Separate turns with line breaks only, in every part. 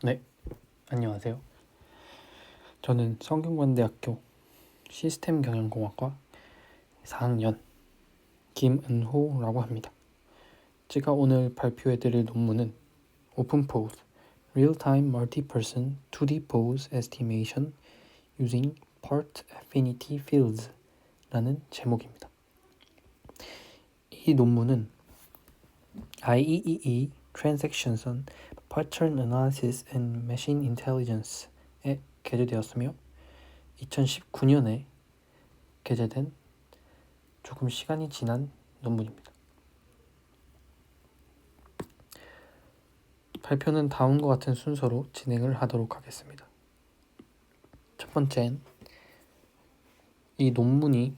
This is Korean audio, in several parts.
네, 안녕하세요. 저는 성균관대학교 시스템경영공학과 4학년 김은호라고 합니다. 제가 오늘 발표해드릴 논문은 OpenPose Real-Time Multi-Person 2D Pose Estimation Using Part Affinity Fields 라는 제목입니다. 이 논문은 IEEE Transactions on Pattern Analysis and Machine Intelligence에 게재되었으며 2019년에 게재된 조금 시간이 지난 논문입니다. 발표는 다음과 같은 순서로 진행을 하도록 하겠습니다. 첫 번째는 이 논문이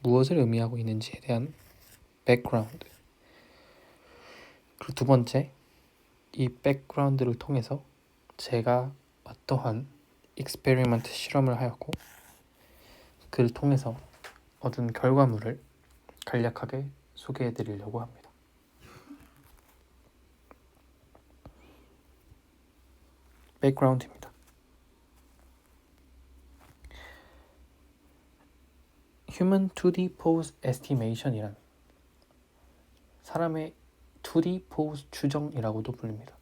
무엇을 의미하고 있는지에 대한 백그라운드, 그리고 두 번째, 이 백그라운드를 통해서 제가 어떠한 익스페리먼트 실험을 하였고 그를 통해서 얻은 결과물을 간략하게 소개해 드리려고 합니다. 백그라운드입니다. Human 2D Pose Estimation이란 사람의 2D 포즈 추정이라고도 불립니다.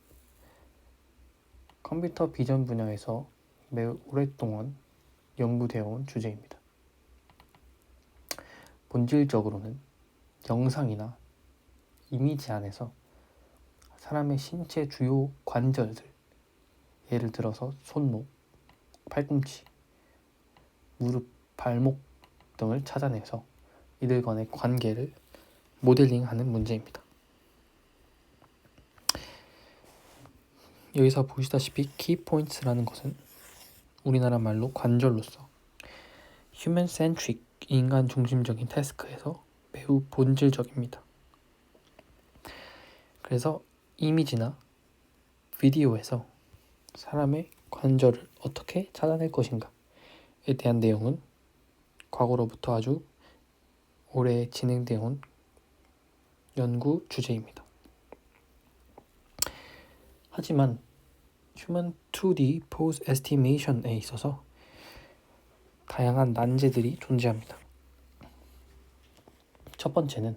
컴퓨터 비전 분야에서 매우 오랫동안 연구되어 온 주제입니다. 본질적으로는 영상이나 이미지 안에서 사람의 신체 주요 관절들, 예를 들어서 손목, 팔꿈치, 무릎, 발목 등을 찾아내서 이들 간의 관계를 모델링하는 문제입니다. 여기서 보시다시피 키포인트라는 것은 우리나라 말로 관절로서 휴먼센트릭, 인간 중심적인 태스크에서 매우 본질적입니다. 그래서 이미지나 비디오에서 사람의 관절을 어떻게 찾아낼 것인가에 대한 내용은 과거로부터 아주 오래 진행되어 온 연구 주제입니다. 하지만 Human 2D Pose Estimation에 있어서 다양한 난제들이 존재합니다. 첫 번째는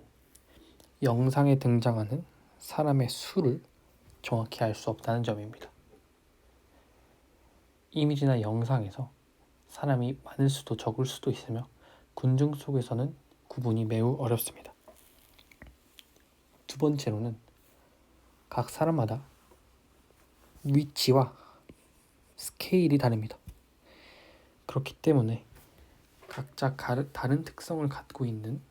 영상에 등장하는 사람의 수를 정확히 알 수 없다는 점입니다. 이미지나 영상에서 사람이 많을 수도 적을 수도 있으며 군중 속에서는 구분이 매우 어렵습니다. 두 번째로는 각 사람마다 위치와 스케일이 다릅니다. 그렇기 때문에 각자 다른 특성을 갖고 있는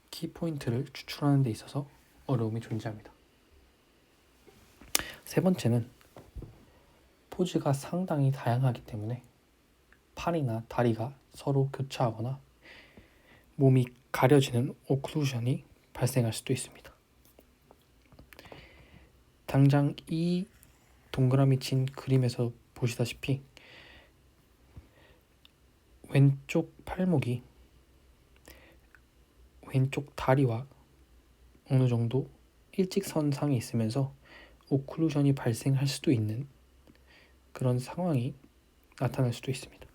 키포인트를 추출하는 데 있어서 어려움이 존재합니다. 세 번째는 포즈가 상당히 다양하기 때문에 팔이나 다리가 서로 교차하거나 몸이 가려지는 오클루전이 발생할 수도 있습니다. 당장 이 동그라미 친 그림에서 보시다시피 왼쪽 팔목이 왼쪽 다리와 어느 정도 일직선상에 있으면서 오클루전이 발생할 수도 있는 그런 상황이 나타날 수도 있습니다.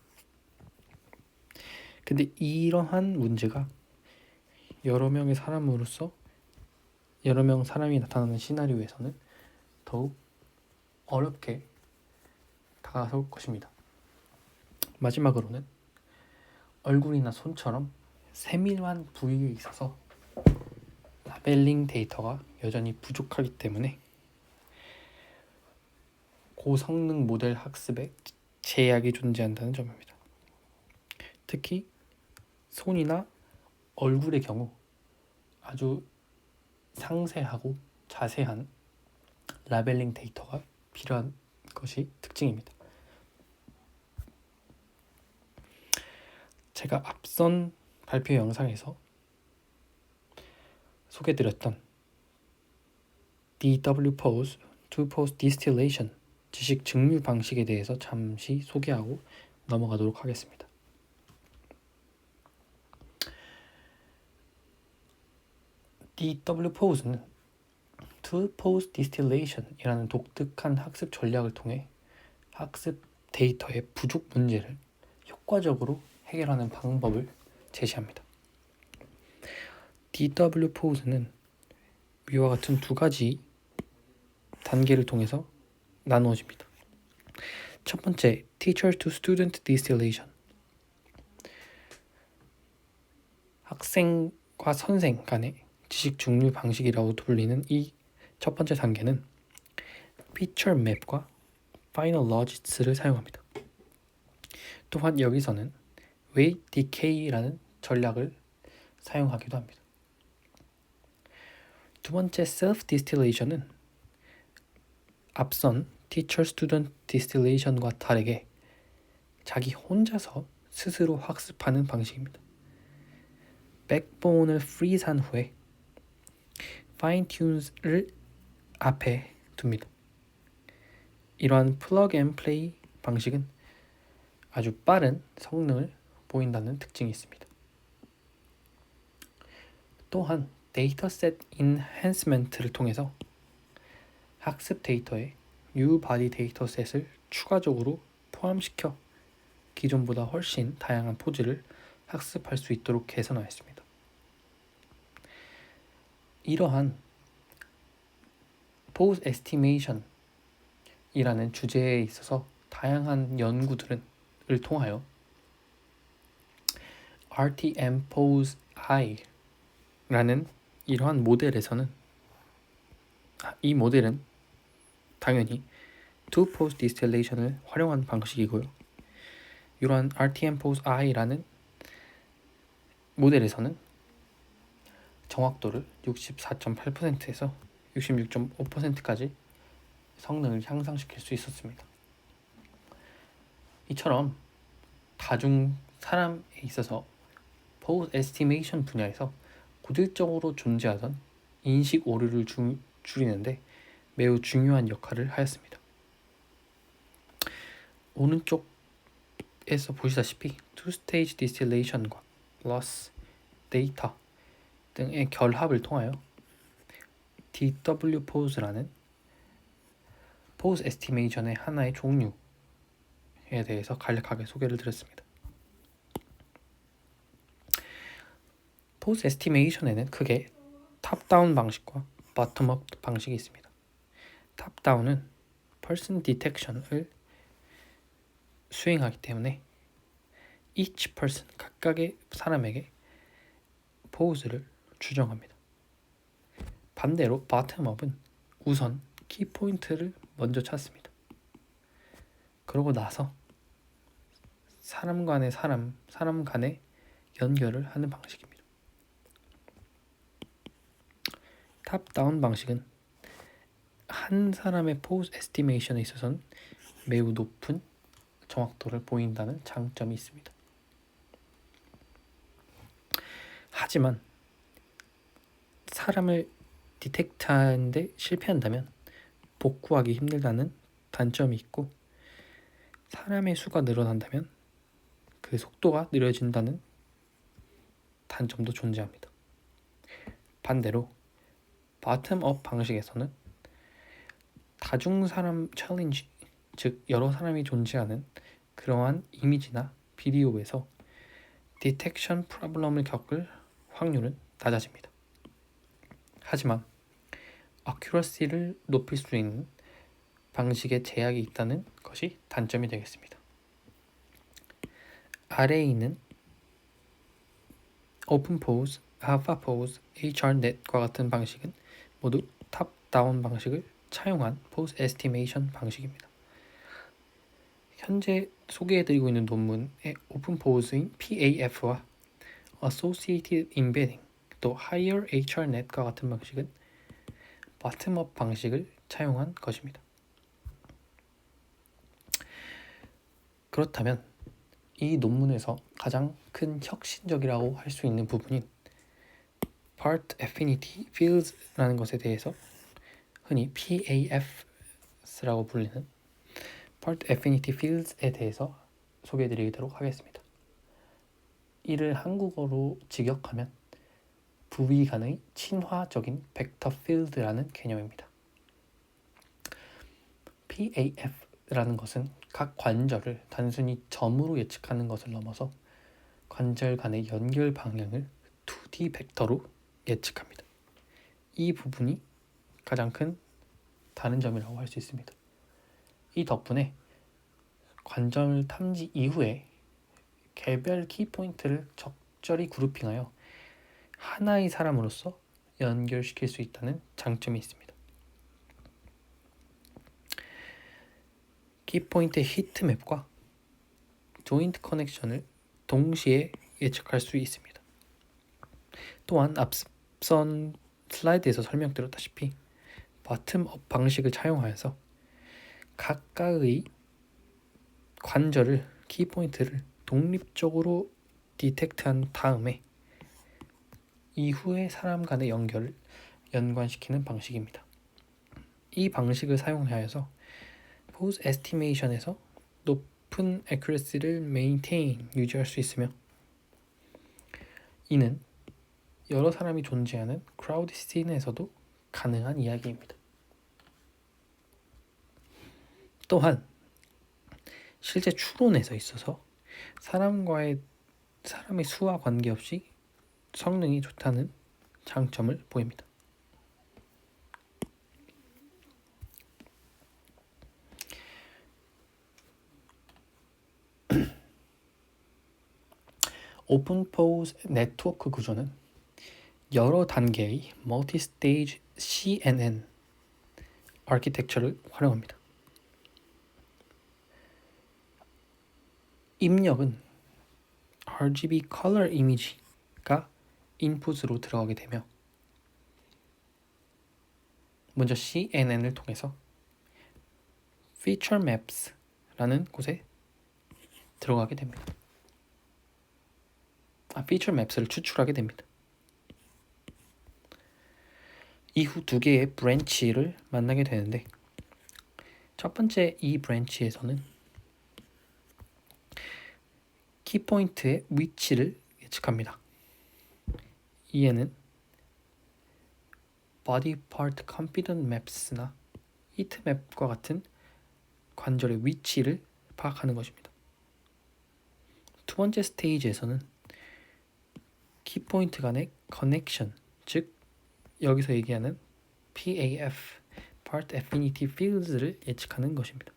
근데 이러한 문제가 여러 명의 사람으로서 여러 명 사람이 나타나는 시나리오에서는 더욱 어렵게 다가설 것입니다. 마지막으로는 얼굴이나 손처럼 세밀한 부위에 있어서 라벨링 데이터가 여전히 부족하기 때문에 고성능 모델 학습에 제약이 존재한다는 점입니다. 특히 손이나 얼굴의 경우 아주 상세하고 자세한 라벨링 데이터가 필요한 것이 특징입니다. 제가 앞선 발표 영상에서 소개드렸던 DW Pose, Two Pose Distillation, 지식 증류 방식에 대해서 잠시 소개하고 넘어가도록 하겠습니다. DW Pose는 Two-Post Distillation이라는 독특한 학습 전략을 통해 학습 데이터의 부족 문제를 효과적으로 해결하는 방법을 제시합니다. DW-Pose는 위와 같은 두 가지 단계를 통해서 나누어집니다. 첫 번째, Teacher to Student Distillation. 학생과 선생 간의 지식 중류 방식이라고 불리는 이 첫 번째 단계는 Feature Map과 Final Logis를 사용합니다. 또한 여기서는 Weight Decay라는 전략을 사용하기도 합니다. 두 번째 Self Distillation은 앞선 Teacher Student Distillation과 다르게 자기 혼자서 스스로 학습하는 방식입니다. 백본을 프리즈한 후에 Fine Tune을 앞에 둡니다. 이러한 플러그 앤 플레이 방식은 아주 빠른 성능을 보인다는 특징이 있습니다. 또한 데이터셋 인핸스먼트를 통해서 학습 데이터에 뉴 바디 데이터셋을 추가적으로 포함시켜 기존보다 훨씬 다양한 포즈를 학습할 수 있도록 개선하였습니다. 이러한 Pose Estimation 이라는 주제에 있어서 다양한 연구들을 통하여 RTM Pose I라는 이러한 모델에서는 이 모델은 당연히 Two-Post Distillation을 활용한 방식이고요. 이러한 RTM Pose I라는 모델에서는 정확도를 64.8%에서 66.5%까지 성능을 향상시킬 수 있었습니다. 이처럼 다중 사람에 있어서 Pose Estimation 분야에서 고질적으로 존재하던 인식 오류를 줄이는데 매우 중요한 역할을 하였습니다. 오른쪽에서 보시다시피 Two-Stage Distillation과 Loss Data 등의 결합을 통하여 DW-Pose라는 Pose Estimation의 하나의 종류에 대해서 간략하게 소개를 드렸습니다. Pose Estimation에는 크게 탑다운 방식과 버텀업 방식이 있습니다. 탑다운은 Person Detection을 수행하기 때문에 each person, 각각의 사람에게 포즈를 추정합니다. 반대로 bottom-up은 우선 키포인트를 먼저 찾습니다. 그러고 나서 사람 간의 연결을 하는 방식입니다. 탑다운 방식은 한 사람의 포즈 에스티메이션에 있어서는 매우 높은 정확도를 보인다는 장점이 있습니다. 하지만 사람을 디텍트하는데 실패한다면 복구하기 힘들다는 단점이 있고, 사람의 수가 늘어난다면 그 속도가 느려진다는 단점도 존재합니다. 반대로 바텀업 방식에서는 다중 사람 챌린지, 즉 여러 사람이 존재하는 그러한 이미지나 비디오에서 디텍션 프로블럼을 겪을 확률은 낮아집니다. 하지만 어큐러시를 높일 수 있는 방식에 제약이 있다는 것이 단점이 되겠습니다. 아래에 있는 오픈포즈, 알파포즈, HRNet과 같은 방식은 모두 탑다운 방식을 차용한 포즈 에스티메이션 방식입니다. 현재 소개해드리고 있는 논문의 오픈포즈인 PAF와 Associated Embedding, 또 Higher HRNet과 같은 방식은 bottom-up 방식을 차용한 것입니다. 그렇다면 이 논문에서 가장 큰 혁신적이라고 할 수 있는 부분인 Part Affinity Fields라는 것에 대해서 흔히 PAFs라고 불리는 Part Affinity Fields에 대해서 소개해드리도록 하겠습니다. 이를 한국어로 직역하면 부위 간의 친화적인 벡터 필드라는 개념입니다. PAF라는 것은 각 관절을 단순히 점으로 예측하는 것을 넘어서 관절 간의 연결 방향을 2D 벡터로 예측합니다. 이 부분이 가장 큰 다른 점이라고 할 수 있습니다. 이 덕분에 관절 탐지 이후에 개별 키포인트를 적절히 그룹핑하여 하나의 사람으로서 연결시킬 수 있다는 장점이 있습니다. 키포인트의 히트맵과 조인트 커넥션을 동시에 예측할 수 있습니다. 또한 앞선 슬라이드에서 설명드렸다시피 버텀업 방식을 차용하여서 각각의 관절을 키포인트를 독립적으로 디텍트한 다음에 이후에 사람 간의 연결을 연관시키는 방식입니다. 이 방식을 사용하여서 포즈 에스티메이션에서 높은 accuracy를 유지할 수 있으며 이는 여러 사람이 존재하는 크라우드 씬에서도 가능한 이야기입니다. 또한 실제 추론에서 있어서 사람의 수와 관계없이 성능이 좋다는 장점을 보입니다. 오픈 포즈 네트워크 구조는 여러 단계의 멀티 스테이지 CNN 아키텍처를 활용합니다. 입력은 RGB 컬러 이미지가 인풋으로 들어가게 되며 먼저 CNN을 통해서 Feature Maps라는 곳에 들어가게 됩니다. Feature Maps를 추출하게 됩니다. 이후 두 개의 브랜치를 만나게 되는데 첫 번째 이 브랜치에서는 키포인트의 위치를 예측합니다. 이에는 Body Part Confidence Maps나 히트맵과 같은 관절의 위치를 파악하는 것입니다. 두 번째 스테이지에서는 키포인트 간의 커넥션, 즉 여기서 얘기하는 PAF, Part Affinity Fields를 예측하는 것입니다.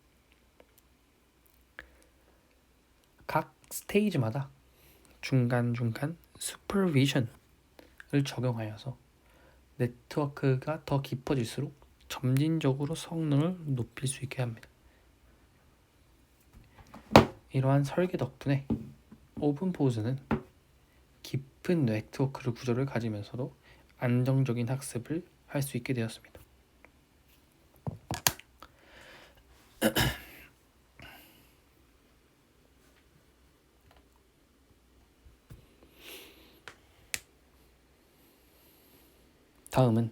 각 스테이지마다 중간중간 슈퍼비전을 적용하여서 네트워크가 더 깊어질수록 점진적으로 성능을 높일 수 있게 합니다. 이러한 설계 덕분에 오픈포즈는 깊은 네트워크 구조를 가지면서도 안정적인 학습을 할 수 있게 되었습니다. 다음은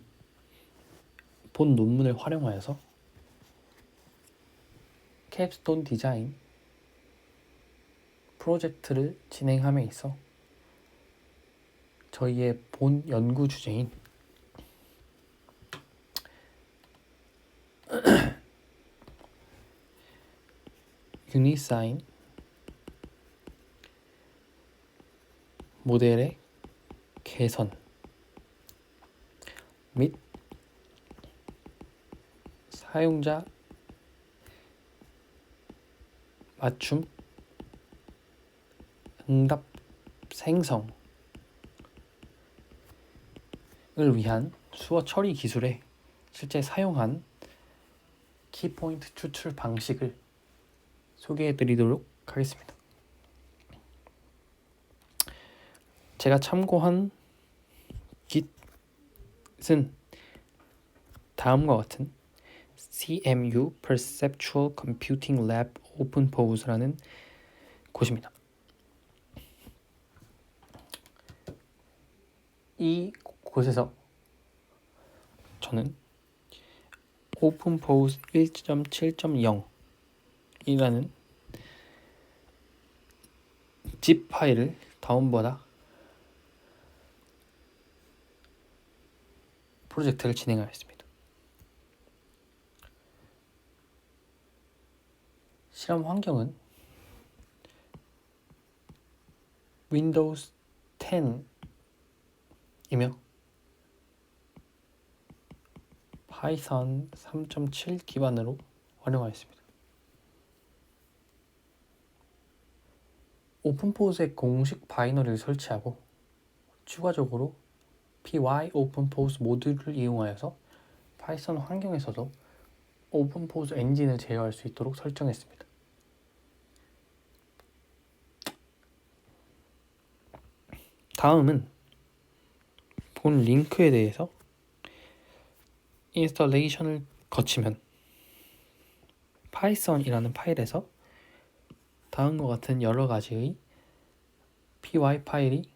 본 논문을 활용하여서 캡스톤 디자인 프로젝트를 진행함에 있어 저희의 본 연구 주제인 유니사인 모델의 개선 및 사용자 맞춤 응답 생성을 위한 수어 처리 기술에 실제 사용한 키포인트 추출 방식을 소개해 드리도록 하겠습니다. 제가 참고한 깃은 다음과 같은 CMU Perceptual Computing Lab OpenPOSE라는 곳입니다. 이 곳에서 저는 OpenPOSE 1.7.0이라는 zip 파일을 다운받아 프로젝트를 진행하였습니다. 실험 환경은 윈도우스 10이며 파이썬 3.7 기반으로 활용하였습니다. 오픈포스의 공식 바이너리를 설치하고 추가적으로 py 오픈포스 모듈을 이용하여서 파이썬 환경에서도 오픈포스 엔진을 제어할 수 있도록 설정했습니다. 다음은 본 링크에 대해서 인스톨레이션을 거치면 파이썬이라는 파일에서 다음과 같은 여러 가지의 py 파일이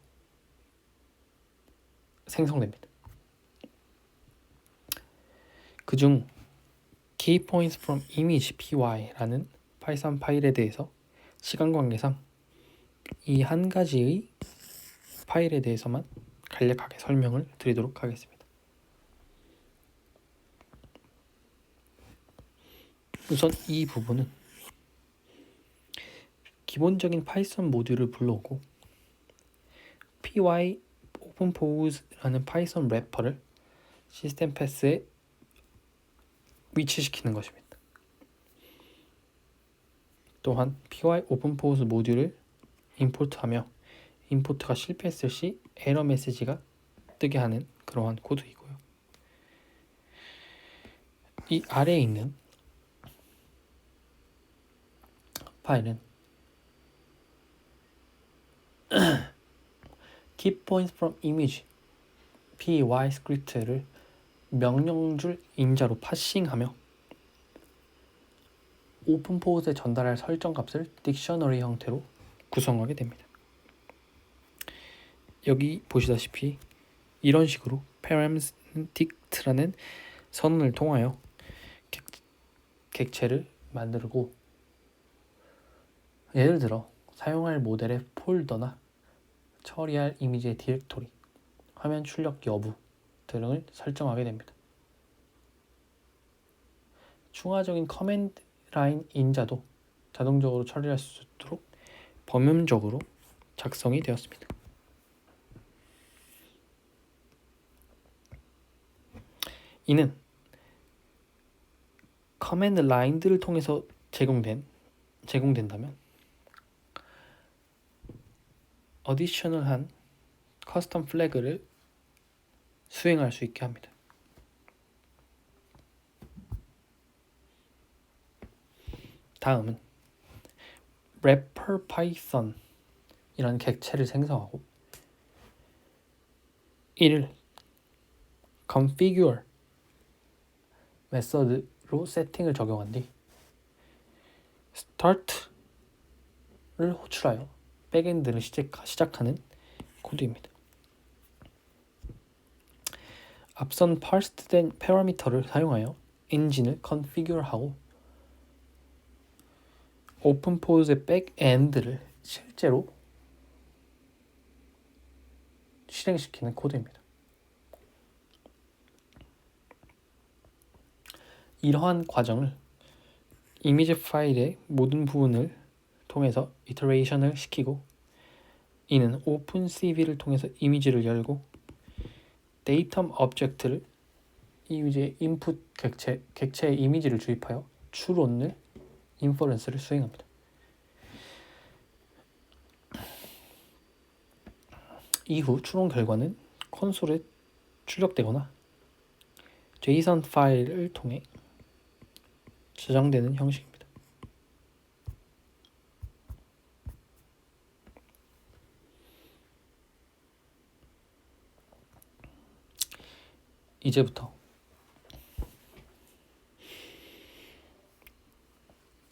생성됩니다. 그중 key points from image py라는 파이썬 파일에 대해서 시간 관계상 이 한 가지의 파일에 대해서만 간략하게 설명을 드리도록 하겠습니다. 우선 이 부분은 기본적인 파이썬 모듈을 불러오고 py openpose라는 파이썬 래퍼를 시스템 패스에 위치시키는 것입니다. 또한 py openpose 모듈을 임포트하며 임포트가 실패했을 시 에러 메시지가 뜨게 하는 그러한 코드이고요. 이 아래에 있는 파일은 key points from image py 스크립트를 명령줄 인자로 파싱하며 오픈포스에 전달할 설정값을 딕셔너리 형태로 구성하게 됩니다. 여기 보시다시피 이런 식으로 params.dict라는 선언을 통하여 객체를 만들고 예를 들어 사용할 모델의 폴더나 처리할 이미지의 디렉토리, 화면 출력 여부 등을 설정하게 됩니다. 추가적인 커맨드 라인 인자도 자동적으로 처리할 수 있도록 범용적으로 작성이 되었습니다. 이는 커맨드 라인들을 통해서 제공된다면 어디셔널한 커스텀 플래그를 수행할 수 있게 합니다. 다음은 wrapper python 이라는 객체를 생성하고 이를 configure 메서드로 세팅을 적용한 뒤 start를 호출하여 백엔드를 시작하는 코드입니다. 앞선 parsed된 패러미터를 사용하여 엔진을 configure하고 오픈포스의 백엔드를 실제로 실행시키는 코드입니다. 이러한 과정을 이미지 파일의 모든 부분을 통해서 이터레이션을 시키고 이는 오픈CV를 통해서 이미지를 열고 데이텀 오브젝트를 이미지의 인풋 객체의 이미지를 주입하여 추론을 인퍼런스를 수행합니다. 이후 추론 결과는 콘솔에 출력되거나 JSON 파일을 통해 저장되는 형식입니다. 이제부터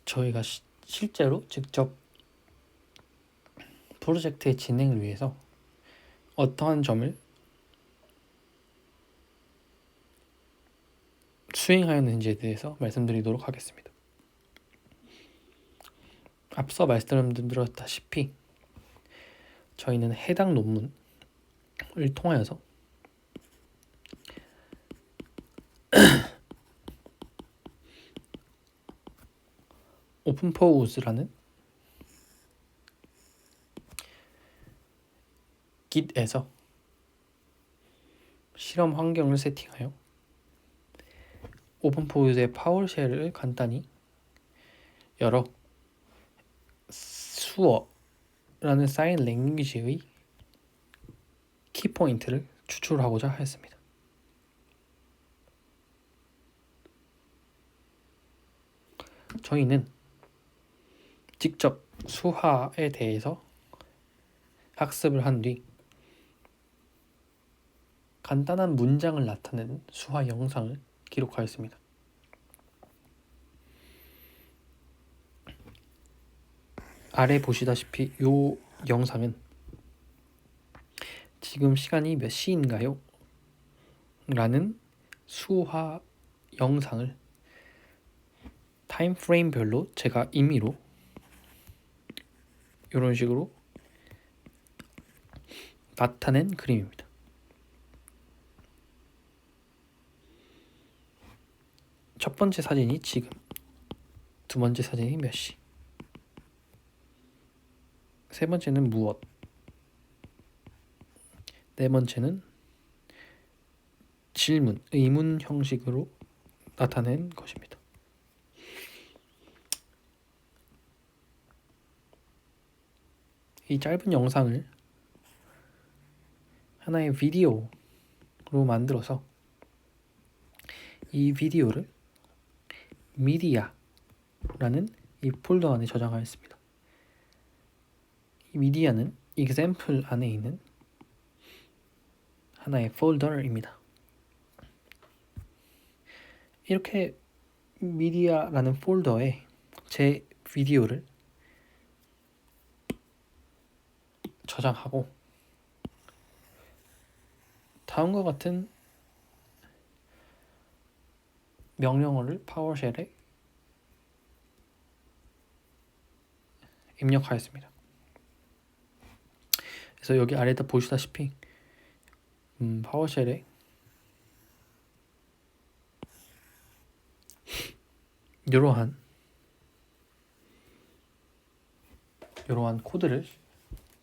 저희가 실제로 직접 프로젝트의 진행을 위해서 어떠한 점을 수행하였는지에 대해서 말씀드리도록 하겠습니다. 앞서 말씀드렸다시피 저희는 해당 논문을 통하여서 오픈포우즈라는 Git에서 실험 환경을 세팅하여 오픈포우즈의 파워쉘을 간단히 열어 수어라는 사인 랭귀지의 키포인트를 추출하고자 하였습니다. 저희는 직접 수화에 대해서 학습을 한 뒤 간단한 문장을 나타내는 수화 영상을 기록하였습니다. 아래 보시다시피 이 영상은 지금 시간이 몇 시인가요? 라는 수화 영상을 타임프레임별로 제가 임의로 이런 식으로 나타낸 그림입니다. 첫 번째 사진이 지금, 두 번째 사진이 몇 시, 세 번째는 무엇, 네 번째는 질문, 의문 형식으로 나타낸 것입니다. 이 짧은 영상을 하나의 비디오로 만들어서 이 비디오를 미디어라는 이 폴더 안에 저장하였습니다. 이 미디어는 example 안에 있는 하나의 폴더입니다. 이렇게 미디어라는 폴더에 제 비디오를 저장하고 다음과 같은 명령어를 파워쉘에 입력하였습니다. 그래서 여기 아래다 보시다시피 파워쉘에 이러한 코드를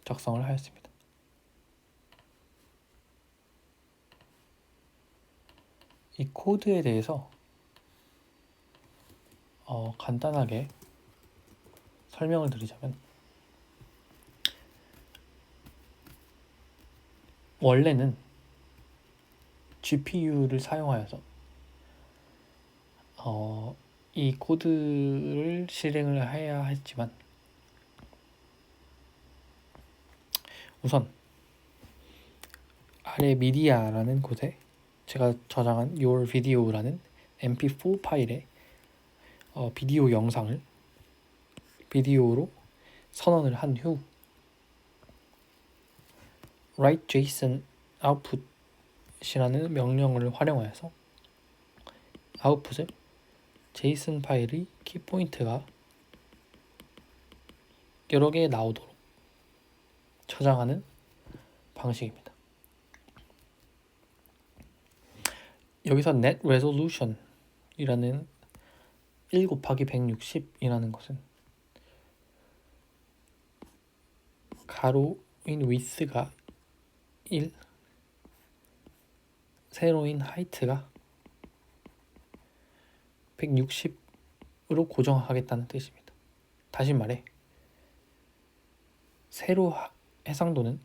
작성을 하였습니다. 이 코드에 대해서 간단하게 설명을 드리자면, 원래는 GPU를 사용하여서 이 코드를 실행을 해야 했지만, 우선 아래 미디어라는 곳에 제가 저장한 Your Video라는 mp4 파일에 비디오 영상을 비디오로 선언을 한 후 write json output이라는 명령어를 활용하여서 아웃풋을 JSON 파일의 키포인트가 여러 개 나오도록 저장하는 방식입니다. 여기서 net resolution 이라는 1 곱하기 160이라는 것은 가로인 width가 1, 세로인 height가 160으로 고정하겠다는 뜻입니다. 다시 말해, 세로 해상도는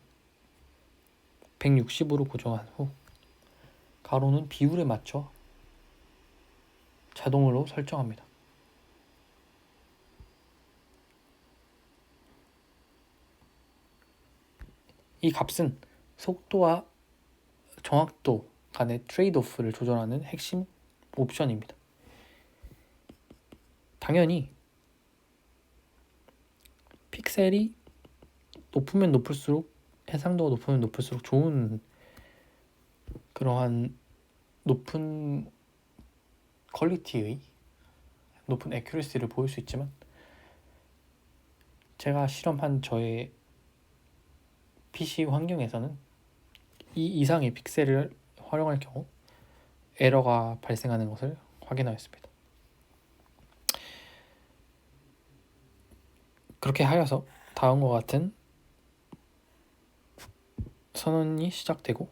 160으로 고정한 후 가로는 비율에 맞춰 자동으로 설정합니다. 이 값은 속도와 정확도 간의 트레이드오프를 조절하는 핵심 옵션입니다. 당연히 픽셀이 높으면 높을수록, 해상도가 높으면 높을수록 좋은 그러한 높은 퀄리티의 높은 애큐러시를 보일 수 있지만, 제가 실험한 저의 PC 환경에서는 이 이상의 픽셀을 활용할 경우 에러가 발생하는 것을 확인하였습니다. 그렇게 하여서 다음과 같은 선언이 시작되고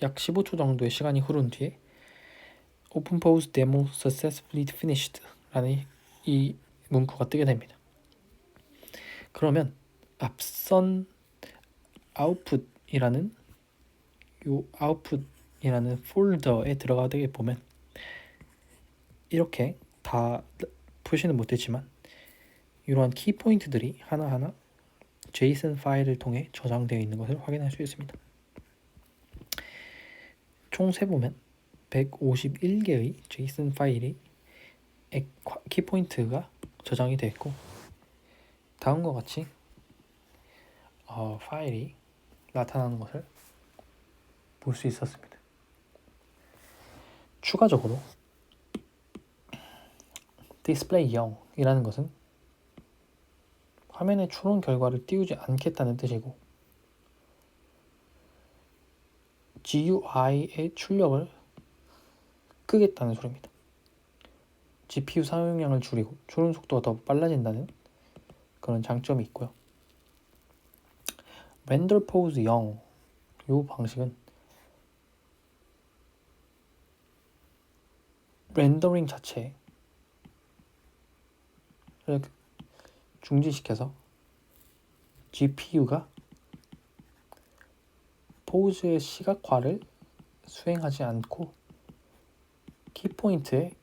약 15초 정도의 시간이 흐른 뒤에 OpenPose demo successfully finished 라는 이 문구가 뜨게 됩니다. 그러면 앞선 output이라는 폴더에 들어가게 보면 이렇게 다 표시는 못했지만 이러한 키포인트들이 하나하나 JSON 파일을 통해 저장되어 있는 것을 확인할 수 있습니다. 총 세보면 151개의 JSON 파일이 키포인트가 저장이 되어 있고 다음과 같이 파일이 나타나는 것을 볼 수 있었습니다. 추가적으로 display 0이라는 것은 화면에 추론 결과를 띄우지 않겠다는 뜻이고 GUI의 출력을 끄겠다는 소리입니다. GPU 사용량을 줄이고 추론 속도가 더 빨라진다는 그런 장점이 있고요. render pose 0 이 방식은 렌더링 자체를 중지시켜서 GPU가 포즈의 시각화를 수행하지 않고 키포인트의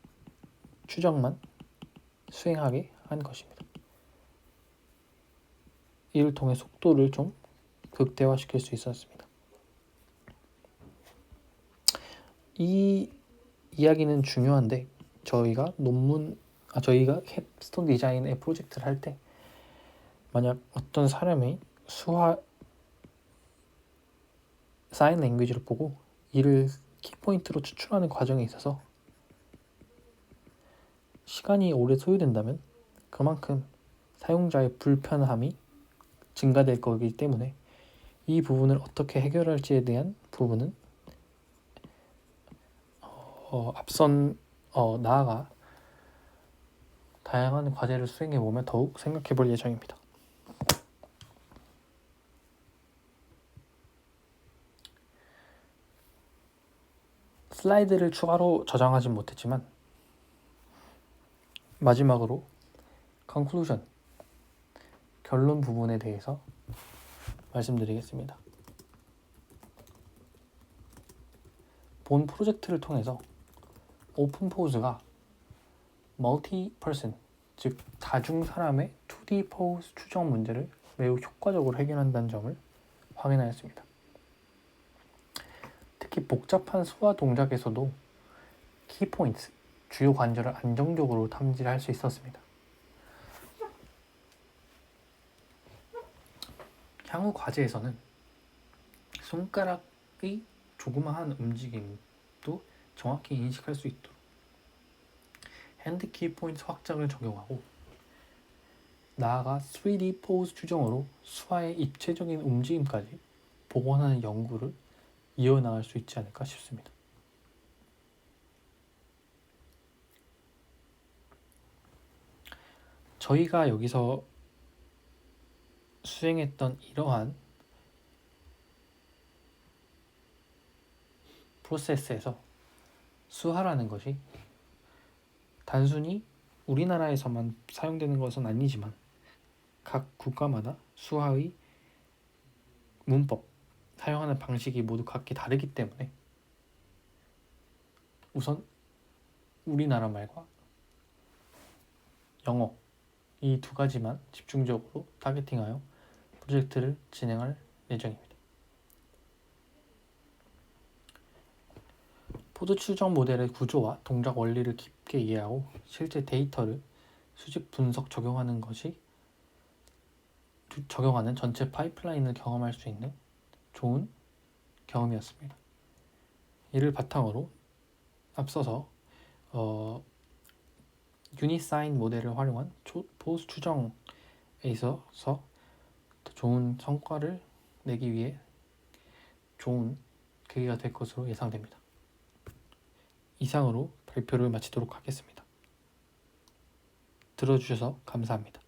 추적만 수행하게 한 것입니다. 이를 통해 속도를 좀 극대화시킬 수 있었습니다. 이 이야기는 중요한데 저희가 캡스톤 디자인의 프로젝트를 할 때 만약 어떤 사람이 수화 사인 랭귀지를 보고 이를 키포인트로 추출하는 과정에 있어서 시간이 오래 소요된다면 그만큼 사용자의 불편함이 증가될 거기 때문에 이 부분을 어떻게 해결할지에 대한 부분은 나아가 다양한 과제를 수행해보면 더욱 생각해볼 예정입니다. 슬라이드를 추가로 저장하진 못했지만 마지막으로 conclusion, 결론 부분에 대해서 말씀드리겠습니다. 본 프로젝트를 통해서 오픈포즈가 멀티-퍼슨, 즉 다중 사람의 2D 포즈 추정 문제를 매우 효과적으로 해결한다는 점을 확인하였습니다. 특히 복잡한 수화 동작에서도 키포인트, 주요 관절을 안정적으로 탐지할 수 있었습니다. 향후 과제에서는 손가락의 조그마한 움직임도 정확히 인식할 수 있도록 핸드 키포인트 확장을 적용하고 나아가 3D 포즈 추정으로 수화의 입체적인 움직임까지 복원하는 연구를 이어나갈 수 있지 않을까 싶습니다. 저희가 여기서 수행했던 이러한 프로세스에서 수화라는 것이 단순히 우리나라에서만 사용되는 것은 아니지만 각 국가마다 수화의 문법, 사용하는 방식이 모두 각기 다르기 때문에 우선 우리나라 말과 영어 이 두 가지만 집중적으로 타겟팅하여 프로젝트를 진행할 예정입니다. 포즈 추정 모델의 구조와 동작 원리를 깊게 이해하고 실제 데이터를 수직 분석 적용하는 전체 파이프라인을 경험할 수 있는 좋은 경험이었습니다. 이를 바탕으로 앞서서 유니사인 모델을 활용한 포즈 추정에 있어서 더 좋은 성과를 내기 위해 좋은 계기가 될 것으로 예상됩니다. 이상으로 발표를 마치도록 하겠습니다. 들어주셔서 감사합니다.